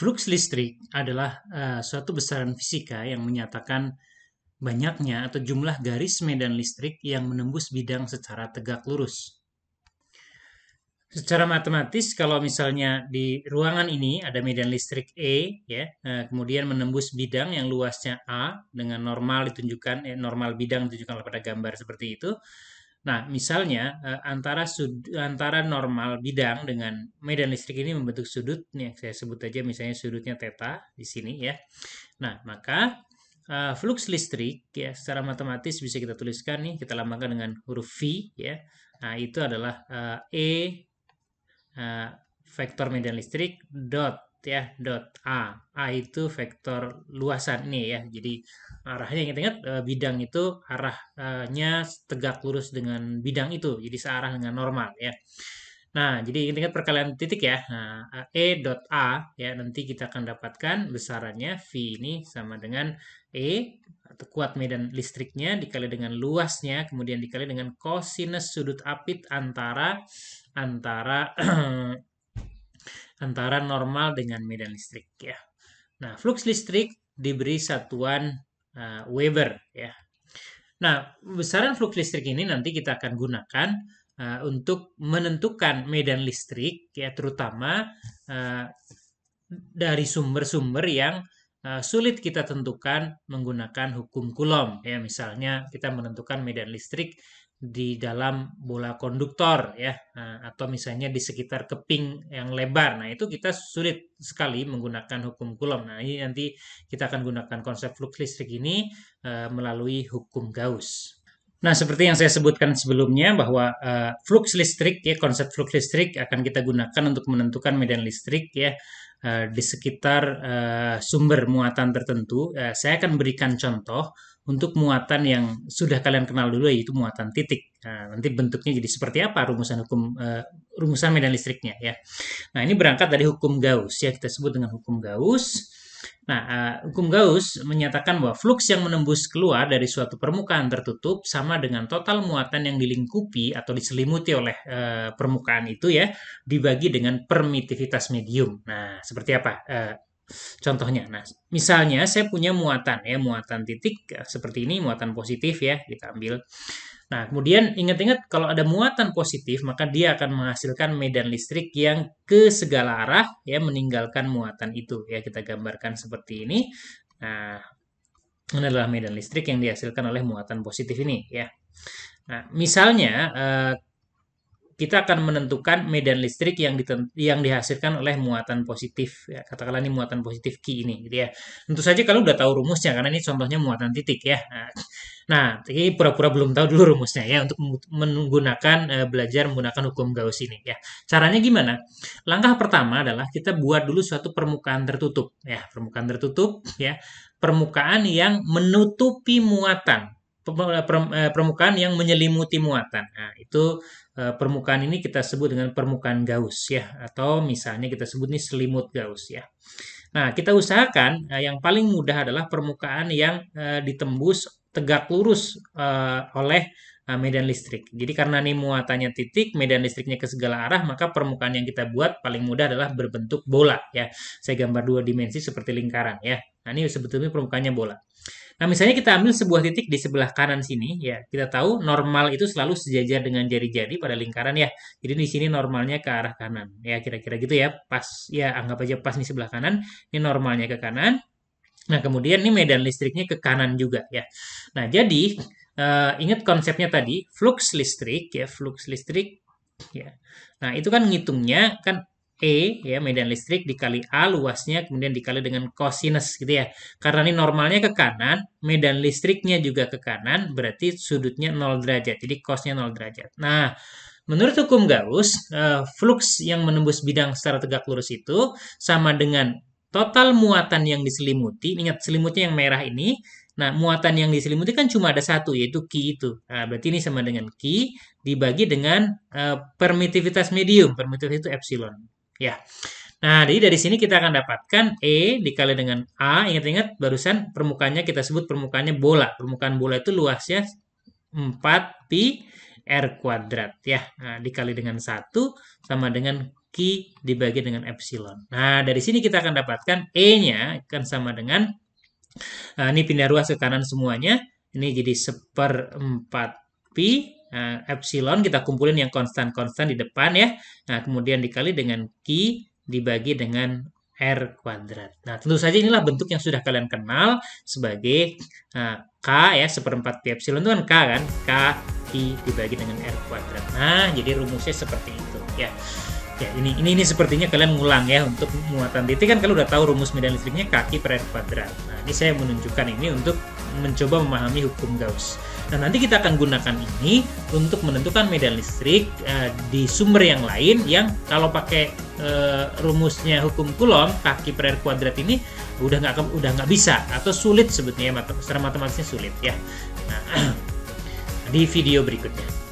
Flux listrik adalah suatu besaran fisika yang menyatakan banyaknya atau jumlah garis medan listrik yang menembus bidang secara tegak lurus. Secara matematis, kalau misalnya di ruangan ini ada medan listrik E, ya, kemudian menembus bidang yang luasnya A dengan normal ditunjukkan, normal bidang ditunjukkan pada gambar seperti itu. Nah, misalnya antara normal bidang dengan medan listrik ini membentuk sudut, nih saya sebut aja misalnya sudutnya theta di sini ya. Nah, maka flux listrik ya secara matematis bisa kita tuliskan nih, kita lambangkan dengan huruf V ya. Nah, itu adalah E vektor medan listrik dot ya dot A itu vektor luasan nih ya, jadi arahnya ingat-ingat bidang itu arahnya tegak lurus dengan bidang itu, jadi searah dengan normal ya. Nah, jadi ingat-ingat perkalian titik ya. Nah, E dot A ya, nanti kita akan dapatkan besarannya V ini sama dengan E atau kuat medan listriknya dikali dengan luasnya, kemudian dikali dengan kosinus sudut apit antara antara normal dengan medan listrik ya. Nah, flux listrik diberi satuan Weber ya. Nah, besaran flux listrik ini nanti kita akan gunakan untuk menentukan medan listrik ya, terutama dari sumber-sumber yang sulit kita tentukan menggunakan hukum Coulomb ya. Misalnya kita menentukan medan listrik di dalam bola konduktor ya, atau misalnya di sekitar keping yang lebar. Nah, itu kita sulit sekali menggunakan hukum Coulomb. Nah, ini nanti kita akan gunakan konsep flux listrik ini melalui hukum Gauss. Nah, seperti yang saya sebutkan sebelumnya bahwa flux listrik ya, konsep flux listrik akan kita gunakan untuk menentukan medan listrik ya di sekitar sumber muatan tertentu. Saya akan berikan contoh untuk muatan yang sudah kalian kenal dulu, yaitu muatan titik. Nah, nanti bentuknya jadi seperti apa rumusan medan listriknya ya. Nah, ini berangkat dari hukum Gauss ya, kita sebut dengan hukum Gauss. Nah, hukum Gauss menyatakan bahwa flux yang menembus keluar dari suatu permukaan tertutup sama dengan total muatan yang dilingkupi atau diselimuti oleh permukaan itu ya, dibagi dengan permitivitas medium. Nah, seperti apa contohnya? Nah, misalnya saya punya muatan ya, muatan titik seperti ini, muatan positif ya, kita ambil. Nah, kemudian ingat-ingat kalau ada muatan positif, maka dia akan menghasilkan medan listrik yang ke segala arah ya, meninggalkan muatan itu ya, kita gambarkan seperti ini. Nah, ini adalah medan listrik yang dihasilkan oleh muatan positif ini ya. Nah, misalnya kita akan menentukan medan listrik yang dihasilkan oleh muatan positif ya, katakanlah ini muatan positif Q ini gitu ya. Tentu saja kalau udah tahu rumusnya karena ini contohnya muatan titik ya. Nah, ini pura-pura belum tahu dulu rumusnya ya untuk menggunakan belajar menggunakan hukum Gauss ini ya. Caranya gimana? Langkah pertama adalah kita buat dulu suatu permukaan tertutup ya, permukaan tertutup ya, permukaan yang menutupi muatan, permukaan yang menyelimuti muatan. Nah, itu permukaan ini kita sebut dengan permukaan Gauss ya, atau misalnya kita sebut ini selimut Gauss ya. Nah, kita usahakan yang paling mudah adalah permukaan yang ditembus tegak lurus oleh medan listrik. Jadi karena ini muatannya titik, medan listriknya ke segala arah, maka permukaan yang kita buat paling mudah adalah berbentuk bola ya. Saya gambar dua dimensi seperti lingkaran ya. Nah, ini sebetulnya permukaannya bola. Nah, misalnya kita ambil sebuah titik di sebelah kanan sini, ya, kita tahu normal itu selalu sejajar dengan jari-jari pada lingkaran ya. Jadi di sini normalnya ke arah kanan, ya kira-kira gitu ya. Pas, ya anggap aja pas nih sebelah kanan, ini normalnya ke kanan. Nah, kemudian ini medan listriknya ke kanan juga ya. Nah, jadi ingat konsepnya tadi, flux listrik ya, flux listrik ya. Nah, itu kan ngitungnya kan E ya, medan listrik dikali A luasnya kemudian dikali dengan kosinus gitu ya. Karena ini normalnya ke kanan, medan listriknya juga ke kanan, berarti sudutnya 0 derajat. Jadi cosnya 0 derajat. Nah, menurut hukum Gauss, flux yang menembus bidang secara tegak lurus itu sama dengan total muatan yang diselimuti. Ingat selimutnya yang merah ini. Nah, muatan yang diselimuti kan cuma ada satu, yaitu Q itu. Nah, berarti ini sama dengan Q dibagi dengan permitivitas medium. Permitivitas itu epsilon. Ya. Nah, jadi dari sini kita akan dapatkan E dikali dengan A. Ingat-ingat barusan permukaannya kita sebut permukaannya bola. Permukaan bola itu luasnya 4 pi R kuadrat ya. Nah, dikali dengan 1 sama dengan Q dibagi dengan epsilon. Nah, dari sini kita akan dapatkan E-nya akan sama dengan, ini pindah ruas ke kanan semuanya, ini jadi 1/4 pi, epsilon kita kumpulin yang konstan-konstan di depan ya. Nah, kemudian dikali dengan Q dibagi dengan R kuadrat. Nah, tentu saja inilah bentuk yang sudah kalian kenal sebagai K ya, 1/4 pi epsilon itu kan K kan, K I dibagi dengan R kuadrat. Nah, jadi rumusnya seperti itu ya. Ya, ini sepertinya kalian ngulang ya untuk muatan titik kan kalau udah tahu rumus medan listriknya kaki per R kuadrat. Nah, ini saya menunjukkan ini untuk mencoba memahami hukum Gauss. Nah, nanti kita akan gunakan ini untuk menentukan medan listrik di sumber yang lain yang kalau pakai rumusnya hukum Coulomb kaki per R kuadrat ini udah nggak bisa atau sulit sebetulnya, secara matematisnya sulit ya. Nah, di video berikutnya.